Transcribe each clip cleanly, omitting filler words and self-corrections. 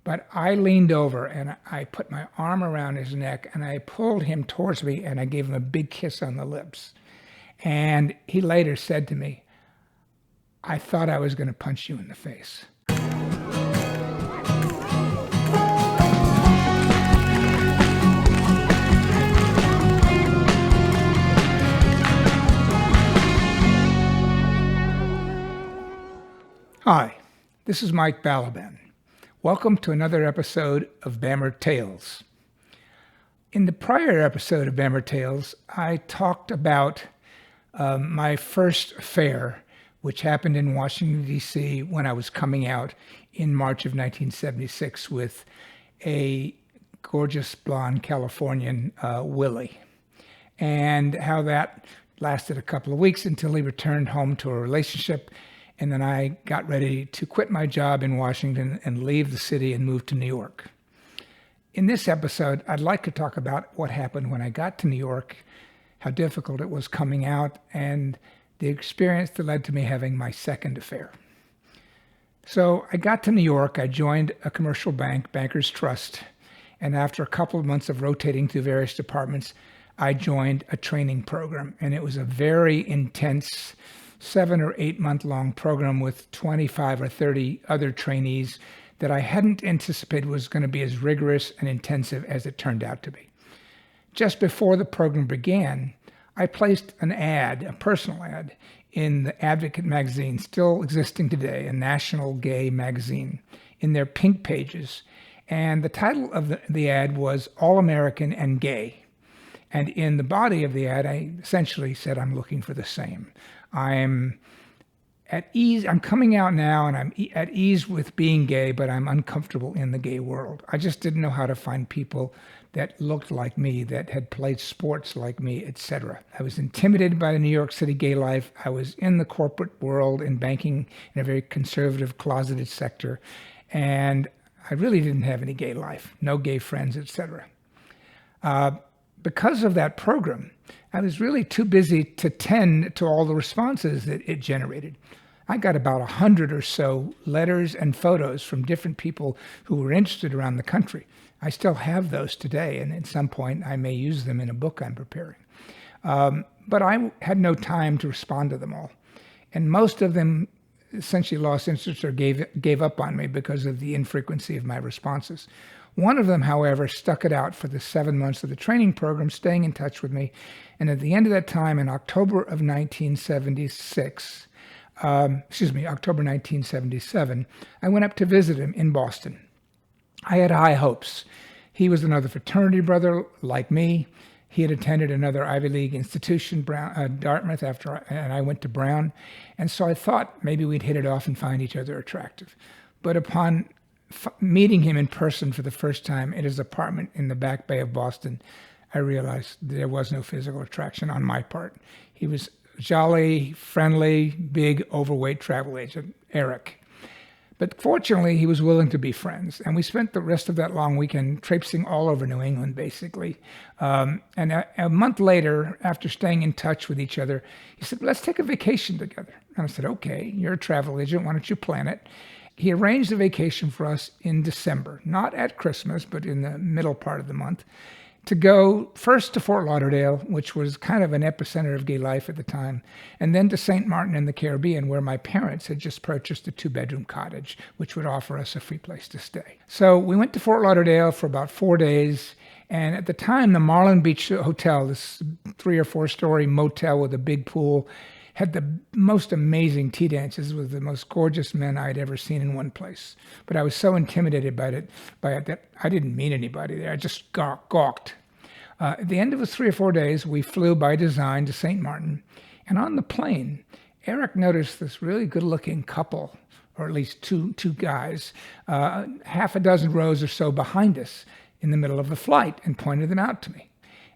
But I leaned over and I put my arm around his neck and I pulled him towards me and I gave him a big kiss on the lips. And he later said to me, "I thought I was going to punch you in the face." Hi, this is Mike Balaban. Welcome to another episode of BAMMER Tales. In the prior episode of BAMMER Tales, I talked about my first affair, which happened in Washington, D.C. when I was coming out in March of 1976 with a gorgeous blonde Californian, Willie, and how that lasted a couple of weeks until he returned home to a relationship. And then I got ready to quit my job in Washington and leave the city and move to New York. In this episode, I'd like to talk about what happened when I got to New York, how difficult it was coming out, and the experience that led to me having my second affair. So I got to New York, I joined a commercial bank, Bankers Trust, and after a couple of months of rotating through various departments, I joined a training program. And it was a very intense 7 or 8 month long program with 25 or 30 other trainees that I hadn't anticipated was going to be as rigorous and intensive as it turned out to be. Just before the program began, I placed an ad, a personal ad, in the Advocate magazine, still existing today, a national gay magazine, in their pink pages. And the title of the ad was All American and Gay. And in the body of the ad, I essentially said, I'm looking for the same. I'm at ease. I'm coming out now and I'm at ease with being gay, but I'm uncomfortable in the gay world. I just didn't know how to find people that looked like me, that had played sports like me, etc. I was intimidated by the New York City gay life. I was in the corporate world in banking in a very conservative, closeted sector. And I really didn't have any gay life, no gay friends, etc. Because of that program, I was really too busy to tend to all the responses that it generated. I got about 100 or so letters and photos from different people who were interested around the country. I still have those today, and at some point I may use them in a book I'm preparing. But I had no time to respond to them all. And most of them essentially lost interest or gave up on me because of the infrequency of my responses. One of them, however, stuck it out for the 7 months of the training program, staying in touch with me. And at the end of that time, in October of 1976, October 1977, I went up to visit him in Boston. I had high hopes. He was another fraternity brother like me. He had attended another Ivy League institution, Dartmouth, and I went to Brown. And so I thought maybe we'd hit it off and find each other attractive. But upon meeting him in person for the first time at his apartment in the Back Bay of Boston, I realized there was no physical attraction on my part. He was jolly, friendly, big, overweight travel agent, Eric. But fortunately, he was willing to be friends. And we spent the rest of that long weekend traipsing all over New England, basically. And a month later, after staying in touch with each other, he said, let's take a vacation together. And I said, okay, you're a travel agent. Why don't you plan it? He arranged a vacation for us in December, not at Christmas, but in the middle part of the month, to go first to Fort Lauderdale, which was kind of an epicenter of gay life at the time, and then to St. Martin in the Caribbean, where my parents had just purchased a 2-bedroom cottage, which would offer us a free place to stay. So we went to Fort Lauderdale for about 4 days, and at the time, the Malone Beach Hotel, this 3 or 4 story motel with a big pool, had the most amazing tea dances with the most gorgeous men I'd ever seen in one place. But I was so intimidated by it that I didn't meet anybody there. I just gawked. At the end of the 3 or 4 days, we flew by design to St. Martin. And on the plane, Eric noticed this really good-looking couple, or at least two guys, half a dozen rows or so behind us in the middle of the flight, and pointed them out to me.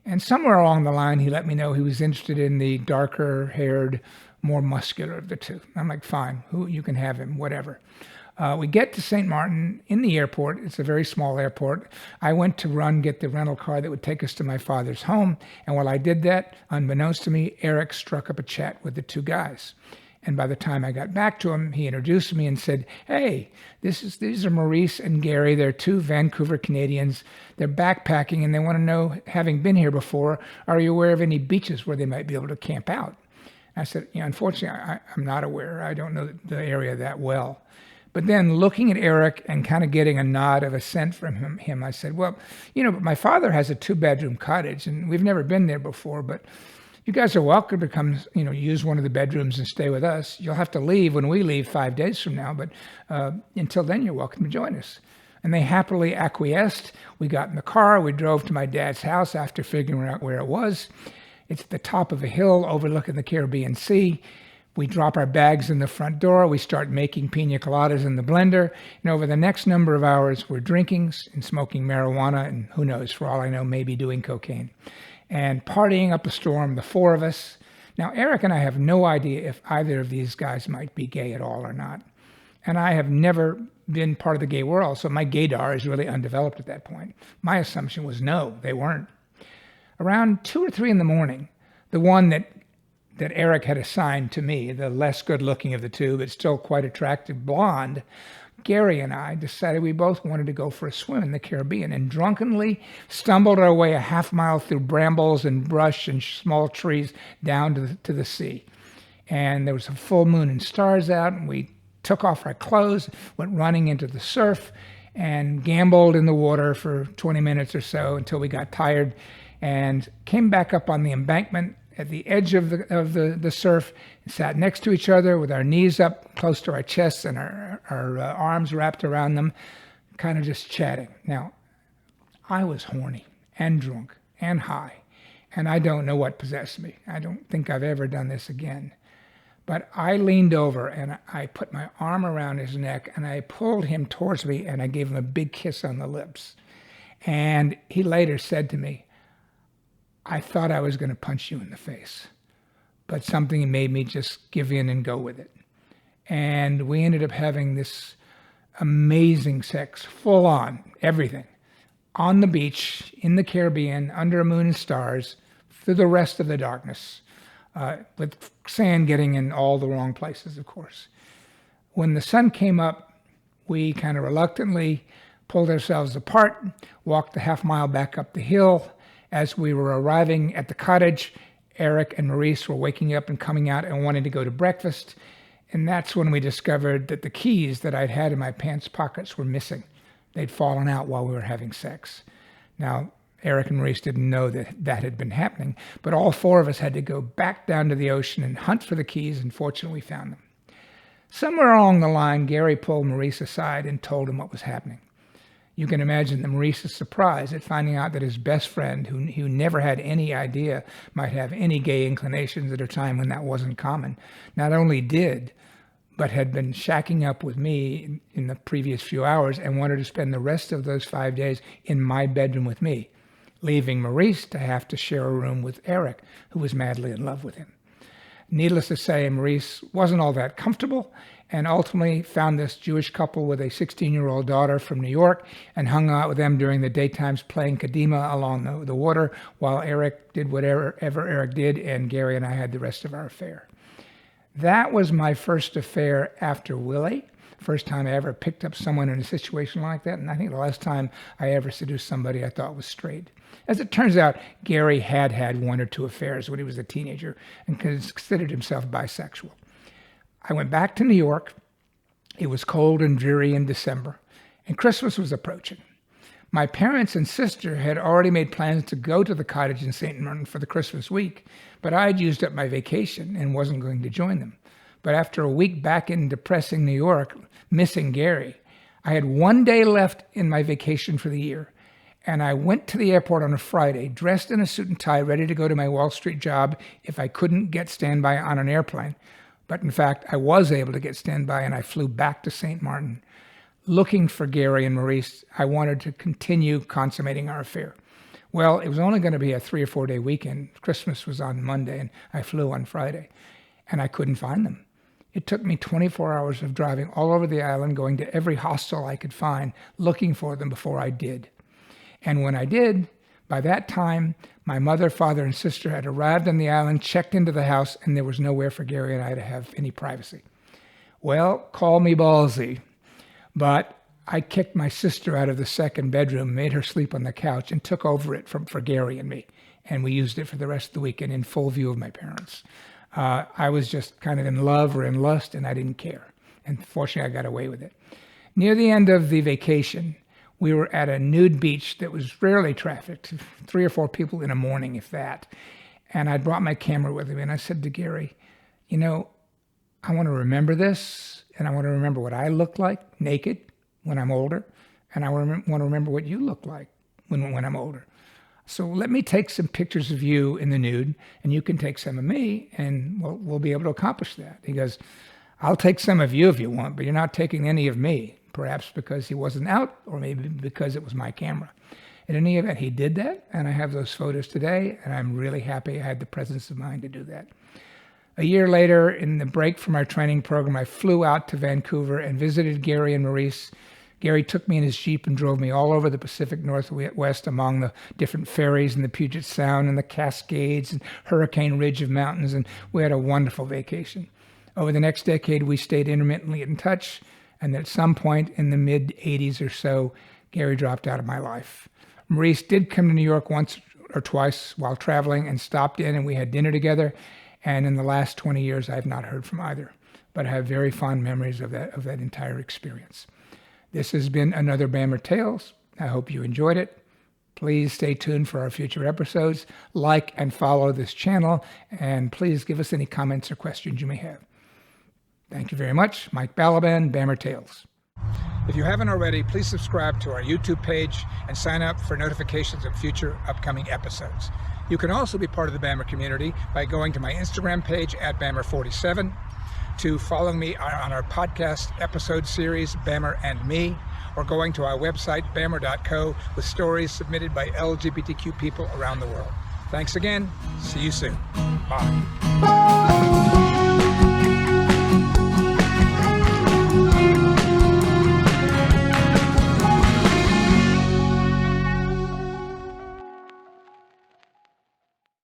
And somewhere along the line, he let me know he was interested in the darker-haired, more muscular of the two. I'm like, fine, you can have him, whatever. We get to St. Martin in the airport. It's a very small airport. I went to get the rental car that would take us to my father's home. And while I did that, unbeknownst to me, Eric struck up a chat with the two guys. And by the time I got back to him, he introduced me and said, "Hey, these are Maurice and Gary. They're two Vancouver Canadians. They're backpacking and they want to know, having been here before, are you aware of any beaches where they might be able to camp out?" I said, "Unfortunately, I'm not aware. I don't know the area that well." But then looking at Eric and kind of getting a nod of assent from him, I said, "Well, but my father has a 2-bedroom cottage and we've never been there before, but you guys are welcome to come, use one of the bedrooms and stay with us. You'll have to leave when we leave 5 days from now, but until then, you're welcome to join us." And they happily acquiesced. We got in the car. We drove to my dad's house after figuring out where it was. It's at the top of a hill overlooking the Caribbean Sea. We drop our bags in the front door. We start making pina coladas in the blender. And over the next number of hours, we're drinking and smoking marijuana and who knows, for all I know, maybe doing cocaine. And partying up a storm, the 4 of us. Now, Eric and I have no idea if either of these guys might be gay at all or not. And I have never been part of the gay world, so my gaydar is really undeveloped at that point. My assumption was no, they weren't. Around 2 or 3 in the morning, the one that Eric had assigned to me, the less good-looking of the two, but still quite attractive blonde, Gary and I decided we both wanted to go for a swim in the Caribbean and drunkenly stumbled our way a half-mile through brambles and brush and small trees down to the sea. And there was a full moon and stars out, and we took off our clothes, went running into the surf, and gambled in the water for 20 minutes or so until we got tired and came back up on the embankment at the edge of the surf and sat next to each other with our knees up close to our chests and our arms wrapped around them, kind of just chatting. Now, I was horny and drunk and high, and I don't know what possessed me. I don't think I've ever done this again. But I leaned over and I put my arm around his neck and I pulled him towards me and I gave him a big kiss on the lips. And he later said to me, "I thought I was going to punch you in the face, but something made me just give in and go with it." And we ended up having this amazing sex, full on, everything, on the beach, in the Caribbean, under a moon and stars, through the rest of the darkness, with sand getting in all the wrong places, of course. When the sun came up, we kind of reluctantly pulled ourselves apart, walked the half-mile back up the hill. As we were arriving at the cottage, Eric and Maurice were waking up and coming out and wanting to go to breakfast. And that's when we discovered that the keys that I'd had in my pants pockets were missing. They'd fallen out while we were having sex. Now, Eric and Maurice didn't know that had been happening, but all 4 of us had to go back down to the ocean and hunt for the keys, and fortunately we found them. Somewhere along the line, Gary pulled Maurice aside and told him what was happening. You can imagine that Maurice's surprise at finding out that his best friend, who never had any idea might have any gay inclinations at a time when that wasn't common, not only did, but had been shacking up with me in the previous few hours and wanted to spend the rest of those 5 days in my bedroom with me, leaving Maurice to have to share a room with Eric, who was madly in love with him. Needless to say, Maurice wasn't all that comfortable and ultimately found this Jewish couple with a 16-year-old daughter from New York and hung out with them during the daytimes playing kadima along the water while Eric did whatever Eric did, and Gary and I had the rest of our affair. That was my first affair after Willie. First time I ever picked up someone in a situation like that, and I think the last time I ever seduced somebody I thought was straight. As it turns out, Gary had had 1 or 2 affairs when he was a teenager and considered himself bisexual. I went back to New York. It was cold and dreary in December, and Christmas was approaching. My parents and sister had already made plans to go to the cottage in St. Martin for the Christmas week, but I had used up my vacation and wasn't going to join them. But after a week back in depressing New York, missing Gary, I had 1 day left in my vacation for the year. And I went to the airport on a Friday, dressed in a suit and tie, ready to go to my Wall Street job if I couldn't get standby on an airplane. But in fact, I was able to get standby, and I flew back to St. Martin. Looking for Gary and Maurice, I wanted to continue consummating our affair. Well, it was only going to be a 3 or 4 day weekend. Christmas was on Monday, and I flew on Friday. And I couldn't find them. It took me 24 hours of driving all over the island, going to every hostel I could find, looking for them before I did. And when I did, By that time, my mother, father, and sister had arrived on the island, checked into the house, and there was nowhere for Gary and I to have any privacy. Well, call me ballsy, but I kicked my sister out of the second bedroom, made her sleep on the couch, and took over it for Gary and me. And we used it for the rest of the weekend in full view of my parents. I was just kind of in love or in lust, and I didn't care. And fortunately, I got away with it. Near the end of the vacation, we were at a nude beach that was rarely trafficked, 3 or 4 people in a morning, if that. And I brought my camera with me, and I said to Gary, you know, I want to remember this, and I want to remember what I look like naked when I'm older, and I want to remember what you look like when I'm older. So let me take some pictures of you in the nude, and you can take some of me, and we'll be able to accomplish that. He goes, I'll take some of you if you want, but you're not taking any of me, perhaps because he wasn't out, or maybe because it was my camera. In any event, he did that, and I have those photos today, and I'm really happy I had the presence of mind to do that. A year later, in the break from our training program, I flew out to Vancouver and visited Gary and Maurice. Gary took me in his Jeep and drove me all over the Pacific Northwest among the different ferries in the Puget Sound and the Cascades and Hurricane Ridge of mountains, and we had a wonderful vacation. Over the next decade, we stayed intermittently in touch, and at some point in the mid-'80s or so, Gary dropped out of my life. Maurice did come to New York once or twice while traveling and stopped in, and we had dinner together, and in the last 20 years, I have not heard from either, but I have very fond memories of that entire experience. This has been another BAMMER Tales. I hope you enjoyed it. Please stay tuned for our future episodes. Like and follow this channel, and please give us any comments or questions you may have. Thank you very much. Mike Balaban, BAMMER Tales. If you haven't already, please subscribe to our YouTube page and sign up for notifications of future upcoming episodes. You can also be part of the BAMMER community by going to my Instagram page at BAMMER47, to following me on our podcast episode series, BAMMER and Me, or going to our website, BAMMER.co, with stories submitted by LGBTQ people around the world. Thanks again. See you soon. Bye.